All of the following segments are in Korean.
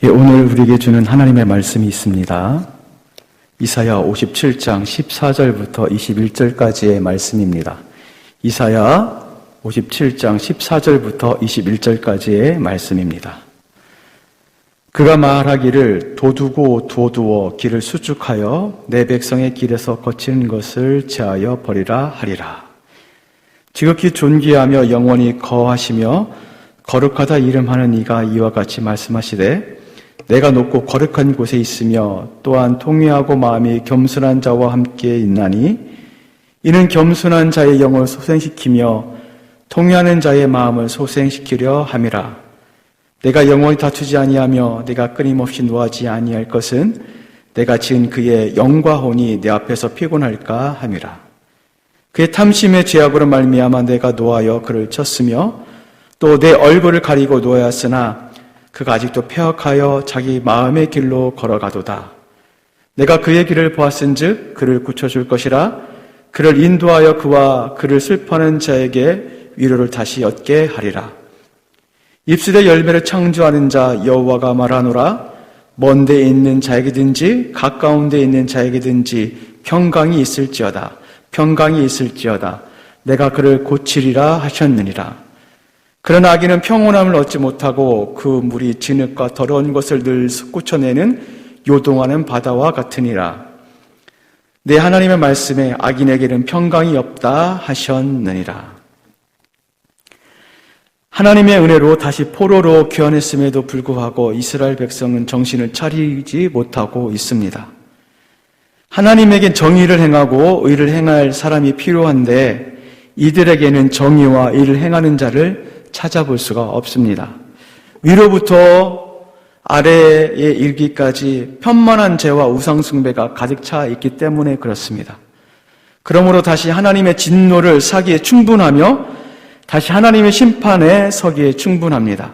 오늘 우리에게 주는 하나님의 말씀이 있습니다. 이사야 57장 14절부터 21절까지의 말씀입니다. 이사야 57장 14절부터 21절까지의 말씀입니다. 그가 말하기를 도두고 도두어 길을 수축하여 내 백성의 길에서 거치는 것을 제하여 버리라 하리라. 지극히 존귀하며 영원히 거하시며 거룩하다 이름하는 이가 이와 같이 말씀하시되 내가 높고 거룩한 곳에 있으며 또한 통회하고 마음이 겸손한 자와 함께 있나니 이는 겸손한 자의 영을 소생시키며 통회하는 자의 마음을 소생시키려 함이라. 내가 영원히 다투지 아니하며 내가 끊임없이 노하지 아니할 것은 내가 지은 그의 영과 혼이 내 앞에서 피곤할까 함이라. 그의 탐심의 죄악으로 말미암아 내가 노하여 그를 쳤으며 또 내 얼굴을 가리고 노하였으나 그가 아직도 패역하여 자기 마음의 길로 걸어가도다. 내가 그의 길을 보았은즉 그를 고쳐줄 것이라. 그를 인도하여 그와 그를 슬퍼하는 자에게 위로를 다시 얻게 하리라. 입술의 열매를 창조하는 자 여호와가 말하노라. 먼 데 있는 자에게든지 가까운 데 있는 자에게든지 평강이 있을지어다. 평강이 있을지어다. 내가 그를 고치리라 하셨느니라. 그러나 악인은 평온함을 얻지 못하고 그 물이 진흙과 더러운 것을 늘 솟구쳐내는 요동하는 바다와 같으니라. 내 하나님의 말씀에 악인에게는 평강이 없다 하셨느니라. 하나님의 은혜로 다시 포로로 귀환했음에도 불구하고 이스라엘 백성은 정신을 차리지 못하고 있습니다. 하나님에겐 정의를 행하고 의를 행할 사람이 필요한데 이들에게는 정의와 의를 행하는 자를 찾아볼 수가 없습니다. 위로부터 아래에 이르기까지 편만한 죄와 우상숭배가 가득 차 있기 때문에 그렇습니다. 그러므로 다시 하나님의 진노를 사기에 충분하며 다시 하나님의 심판에 서기에 충분합니다.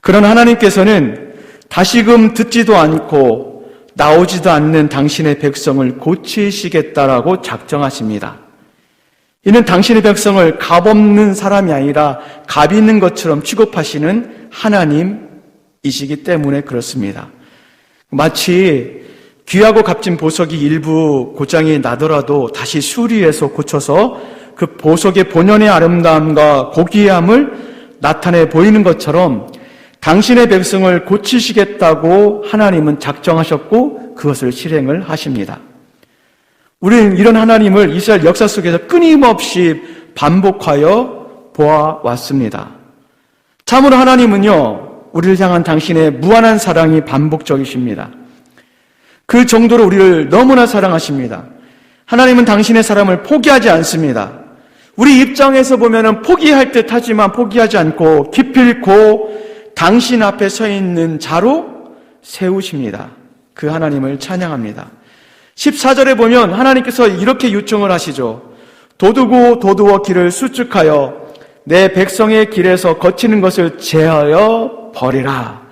그러나 하나님께서는 다시금 듣지도 않고 나오지도 않는 당신의 백성을 고치시겠다라고 작정하십니다. 이는 당신의 백성을 값없는 사람이 아니라 값 있는 것처럼 취급하시는 하나님이시기 때문에 그렇습니다. 마치 귀하고 값진 보석이 일부 고장이 나더라도 다시 수리해서 고쳐서 그 보석의 본연의 아름다움과 고귀함을 나타내 보이는 것처럼 당신의 백성을 고치시겠다고 하나님은 작정하셨고 그것을 실행을 하십니다. 우리는 이런 하나님을 이스라엘 역사 속에서 끊임없이 반복하여 보아왔습니다. 참으로 하나님은요, 우리를 향한 당신의 무한한 사랑이 반복적이십니다. 그 정도로 우리를 너무나 사랑하십니다. 하나님은 당신의 사람을 포기하지 않습니다. 우리 입장에서 보면은 포기할 듯 하지만 포기하지 않고 기필코 당신 앞에 서 있는 자로 세우십니다. 그 하나님을 찬양합니다. 14절에 보면 하나님께서 이렇게 요청을 하시죠. 도두고 도두어 길을 수축하여 내 백성의 길에서 거치는 것을 제하여 버리라.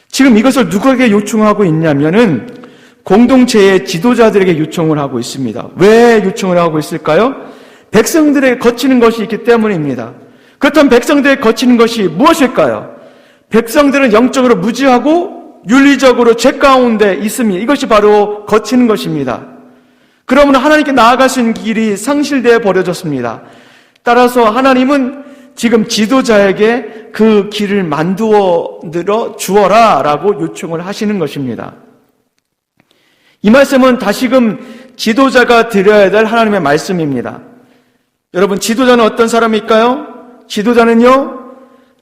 지금 이것을 누구에게 요청하고 있냐면은 공동체의 지도자들에게 요청을 하고 있습니다. 왜 요청을 하고 있을까요? 백성들에게 거치는 것이 있기 때문입니다. 그렇다면 백성들에게 거치는 것이 무엇일까요? 백성들은 영적으로 무지하고 윤리적으로 죄 가운데 있습니다. 이것이 바로 거치는 것입니다. 그러면 하나님께 나아갈 수 있는 길이 상실되어 버려졌습니다. 따라서 하나님은 지금 지도자에게 그 길을 만들어 주어라 라고 요청을 하시는 것입니다. 이 말씀은 다시금 지도자가 드려야 될 하나님의 말씀입니다. 여러분, 지도자는 어떤 사람일까요? 지도자는요,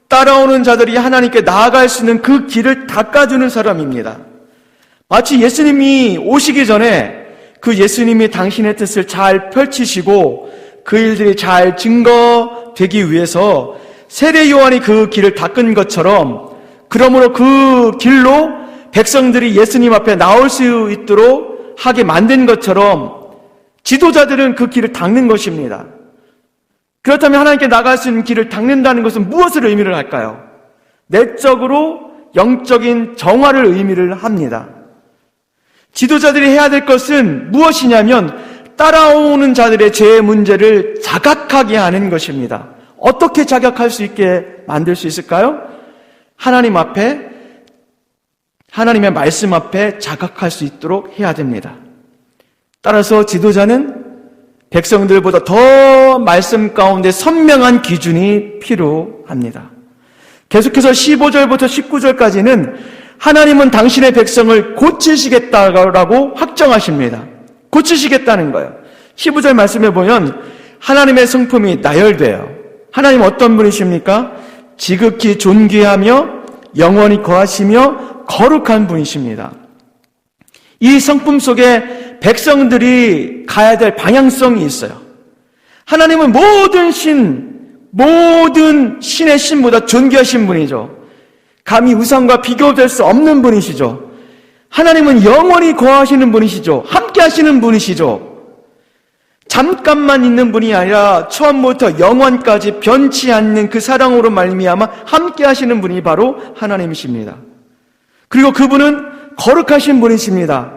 따라오는 자들이 하나님께 나아갈 수 있는 그 길을 닦아주는 사람입니다. 마치 예수님이 오시기 전에 그 예수님이 당신의 뜻을 잘 펼치시고 그 일들이 잘 증거되기 위해서 세례 요한이 그 길을 닦은 것처럼, 그러므로 그 길로 백성들이 예수님 앞에 나올 수 있도록 하게 만든 것처럼 지도자들은 그 길을 닦는 것입니다. 그렇다면 하나님께 나갈 수 있는 길을 닦는다는 것은 무엇을 의미를 할까요? 내적으로 영적인 정화를 의미를 합니다. 지도자들이 해야 될 것은 무엇이냐면 따라오는 자들의 죄의 문제를 자각하게 하는 것입니다. 어떻게 자각할 수 있게 만들 수 있을까요? 하나님 앞에 하나님의 말씀 앞에 자각할 수 있도록 해야 됩니다. 따라서 지도자는 백성들보다 더 말씀 가운데 선명한 기준이 필요합니다. 계속해서 15절부터 19절까지는 하나님은 당신의 백성을 고치시겠다라고 확정하십니다. 고치시겠다는 거예요. 15절 말씀에 보면 하나님의 성품이 나열돼요. 하나님 어떤 분이십니까? 지극히 존귀하며 영원히 거하시며 거룩한 분이십니다. 이 성품 속에 백성들이 가야 될 방향성이 있어요. 하나님은 모든 신의 신보다 존귀하신 분이죠. 감히 우상과 비교될 수 없는 분이시죠. 하나님은 영원히 거하시는 분이시죠. 함께 하시는 분이시죠. 잠깐만 있는 분이 아니라 처음부터 영원까지 변치 않는 그 사랑으로 말미암아 함께 하시는 분이 바로 하나님이십니다. 그리고 그분은 거룩하신 분이십니다.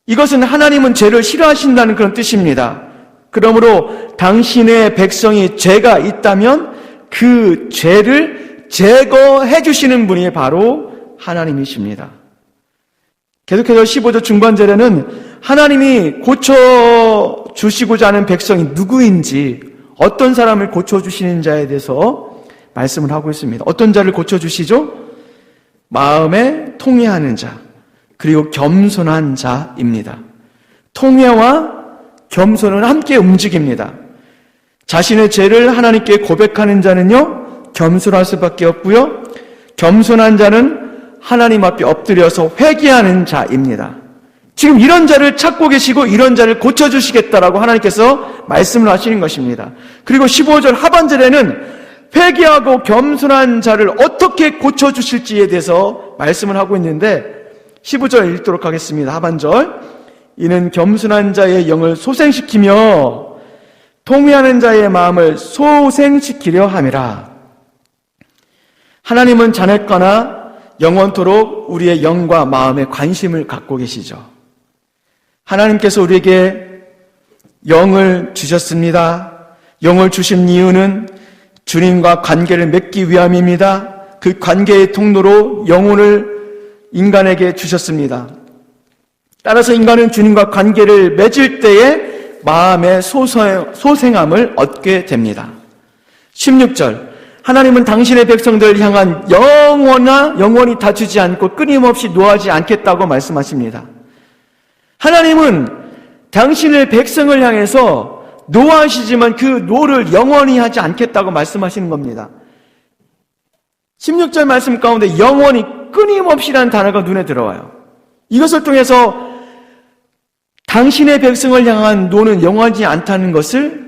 이것은 하나님은 죄를 싫어하신다는 그런 뜻입니다. 그러므로 당신의 백성이 죄가 있다면 그 죄를 제거해 주시는 분이 바로 하나님이십니다. 계속해서 15절 중반절에는 하나님이 고쳐주시고자 하는 백성이 누구인지, 어떤 사람을 고쳐주시는 자에 대해서 말씀을 하고 있습니다. 어떤 자를 고쳐주시죠? 마음에 통회하는 자, 그리고 겸손한 자입니다. 통회와 겸손은 함께 움직입니다. 자신의 죄를 하나님께 고백하는 자는요, 겸손할 수밖에 없고요, 겸손한 자는 하나님 앞에 엎드려서 회개하는 자입니다. 지금 이런 자를 찾고 계시고 이런 자를 고쳐주시겠다라고 하나님께서 말씀을 하시는 것입니다. 그리고 15절 하반절에는 회개하고 겸손한 자를 어떻게 고쳐주실지에 대해서 말씀을 하고 있는데 15절 읽도록 하겠습니다. 하반절. 이는 겸손한 자의 영을 소생시키며 통회하는 자의 마음을 소생시키려 함이라. 하나님은 자네거나 영원토록 우리의 영과 마음에 관심을 갖고 계시죠. 하나님께서 우리에게 영을 주셨습니다. 영을 주신 이유는 주님과 관계를 맺기 위함입니다. 그 관계의 통로로 영혼을 인간에게 주셨습니다. 따라서 인간은 주님과 관계를 맺을 때에 마음의 소생함을 얻게 됩니다. 16절. 하나님은 당신의 백성들을 향한 영원히 다투지 않고 끊임없이 노하지 않겠다고 말씀하십니다. 하나님은 당신의 백성을 향해서 노하시지만 그 노를 영원히 하지 않겠다고 말씀하시는 겁니다. 16절 말씀 가운데 영원히 끊임없이라는 단어가 눈에 들어와요. 이것을 통해서 당신의 백성을 향한 노는 영원하지 않다는 것을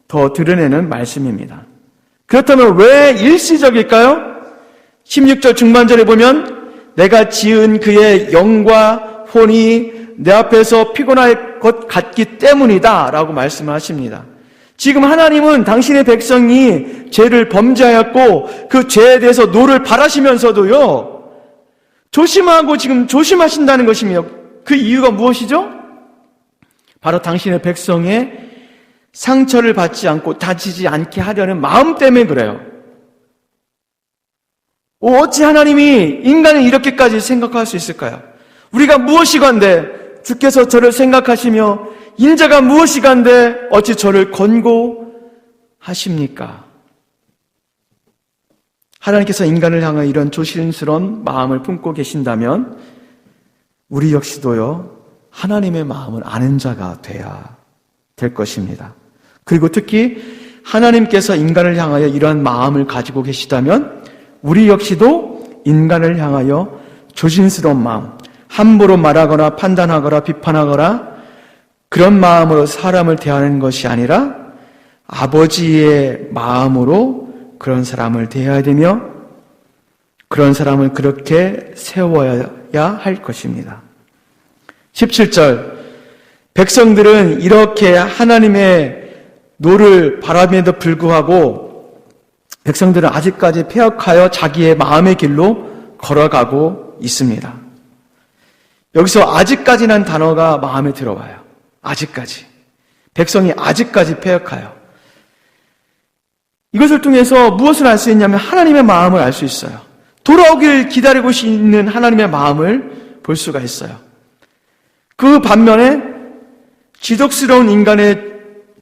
더 드러내는 말씀입니다. 그렇다면 왜 일시적일까요? 16절 중반절에 보면 내가 지은 그의 영과 혼이 내 앞에서 피곤할 것 같기 때문이다 라고 말씀을 하십니다. 지금 하나님은 당신의 백성이 죄를 범죄하였고 그 죄에 대해서 노를 바라시면서도요, 조심하고 지금 조심하신다는 것이며, 그 이유가 무엇이죠? 바로 당신의 백성의 상처를 받지 않고 다치지 않게 하려는 마음 때문에 그래요. 어찌 하나님이 인간을 이렇게까지 생각할 수 있을까요? 우리가 무엇이건데 주께서 저를 생각하시며 인자가 무엇이간데 어찌 저를 권고하십니까? 하나님께서 인간을 향한 이런 조심스러운 마음을 품고 계신다면 우리 역시도요, 하나님의 마음을 아는 자가 돼야 될 것입니다. 그리고 특히 하나님께서 인간을 향하여 이러한 마음을 가지고 계시다면 우리 역시도 인간을 향하여 조심스러운 마음, 함부로 말하거나 판단하거나 비판하거나 그런 마음으로 사람을 대하는 것이 아니라 아버지의 마음으로 그런 사람을 대해야 되며 그런 사람을 그렇게 세워야 할 것입니다. 17절. 백성들은 이렇게 하나님의 노를 바람에도 불구하고 백성들은 아직까지 패역하여 자기의 마음의 길로 걸어가고 있습니다. 여기서 아직까지라는 단어가 마음에 들어와요. 아직까지. 백성이 아직까지 패역하여. 이것을 통해서 무엇을 알 수 있냐면 하나님의 마음을 알 수 있어요. 돌아오길 기다리고 있는 하나님의 마음을 볼 수가 있어요. 그 반면에 지독스러운 인간의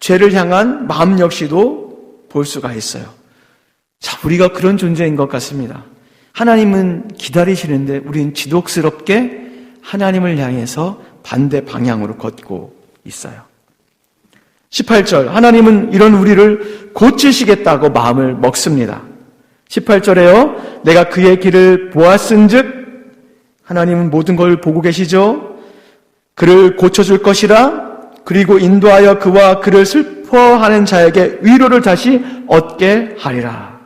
죄를 향한 마음 역시도 볼 수가 있어요. 자, 우리가 그런 존재인 것 같습니다. 하나님은 기다리시는데 우리는 지독스럽게 하나님을 향해서 반대 방향으로 걷고 있어요. 18절, 하나님은 이런 우리를 고치시겠다고 마음을 먹습니다. 18절에요, 내가 그의 길을 보았은즉, 하나님은 모든 걸 보고 계시죠? 그를 고쳐줄 것이라, 그리고 인도하여 그와 그를 슬퍼하는 자에게 위로를 다시 얻게 하리라.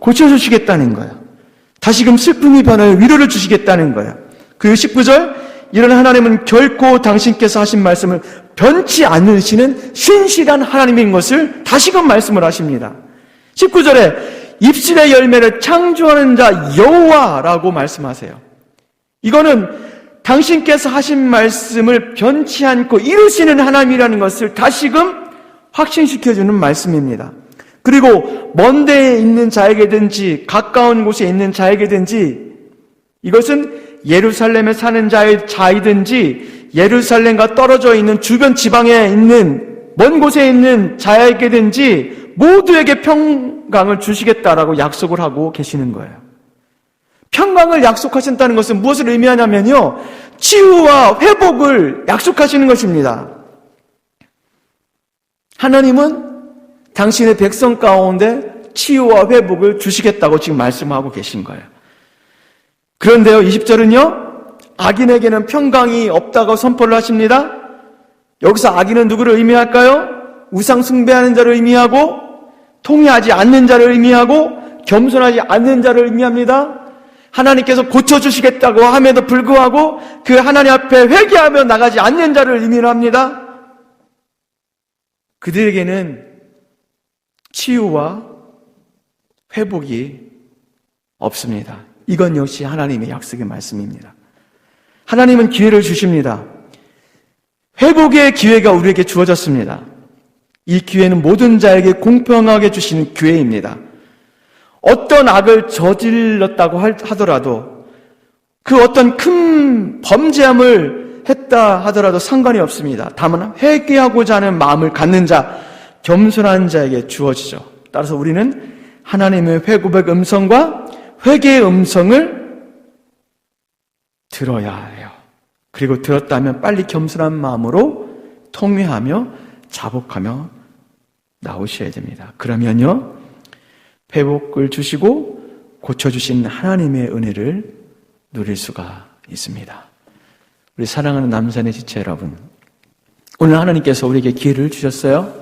고쳐주시겠다는 거예요. 다시금 슬픔이 변하여 위로를 주시겠다는 거예요. 그리고 19절, 이런 하나님은 결코 당신께서 하신 말씀을 변치 않으시는 신실한 하나님인 것을 다시금 말씀을 하십니다. 19절에 입술의 열매를 창조하는 자 여호와라고 말씀하세요. 이거는 당신께서 하신 말씀을 변치 않고 이루시는 하나님이라는 것을 다시금 확신시켜주는 말씀입니다. 그리고 먼 데에 있는 자에게든지 가까운 곳에 있는 자에게든지, 이것은 예루살렘에 사는 자이든지 예루살렘과 떨어져 있는 주변 지방에 있는 먼 곳에 있는 자에게든지 모두에게 평강을 주시겠다라고 약속을 하고 계시는 거예요. 평강을 약속하신다는 것은 무엇을 의미하냐면요, 치유와 회복을 약속하시는 것입니다. 하나님은 당신의 백성 가운데 치유와 회복을 주시겠다고 지금 말씀하고 계신 거예요. 그런데요, 20절은요, 악인에게는 평강이 없다고 선포를 하십니다. 여기서 악인은 누구를 의미할까요? 우상 숭배하는 자를 의미하고, 통회하지 않는 자를 의미하고, 겸손하지 않는 자를 의미합니다. 하나님께서 고쳐주시겠다고 함에도 불구하고 그 하나님 앞에 회개하며 나가지 않는 자를 의미합니다. 그들에게는 치유와 회복이 없습니다. 이건 역시 하나님의 약속의 말씀입니다. 하나님은 기회를 주십니다. 회복의 기회가 우리에게 주어졌습니다. 이 기회는 모든 자에게 공평하게 주시는 기회입니다. 어떤 악을 저질렀다고 하더라도, 그 어떤 큰 범죄함을 했다 하더라도 상관이 없습니다. 다만 회개하고자 하는 마음을 갖는 자, 겸손한 자에게 주어지죠. 따라서 우리는 하나님의 회고백 음성과 회개의 음성을 들어야 해요. 그리고 들었다면 빨리 겸손한 마음으로 통회하며 자복하며 나오셔야 됩니다. 그러면요, 회복을 주시고 고쳐주신 하나님의 은혜를 누릴 수가 있습니다. 우리 사랑하는 남산의 지체 여러분, 오늘 하나님께서 우리에게 기회를 주셨어요.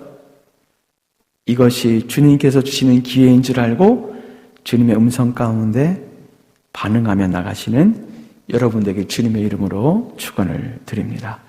이것이 주님께서 주시는 기회인 줄 알고 주님의 음성 가운데 반응하며 나가시는 여러분들에게 주님의 이름으로 축원을 드립니다.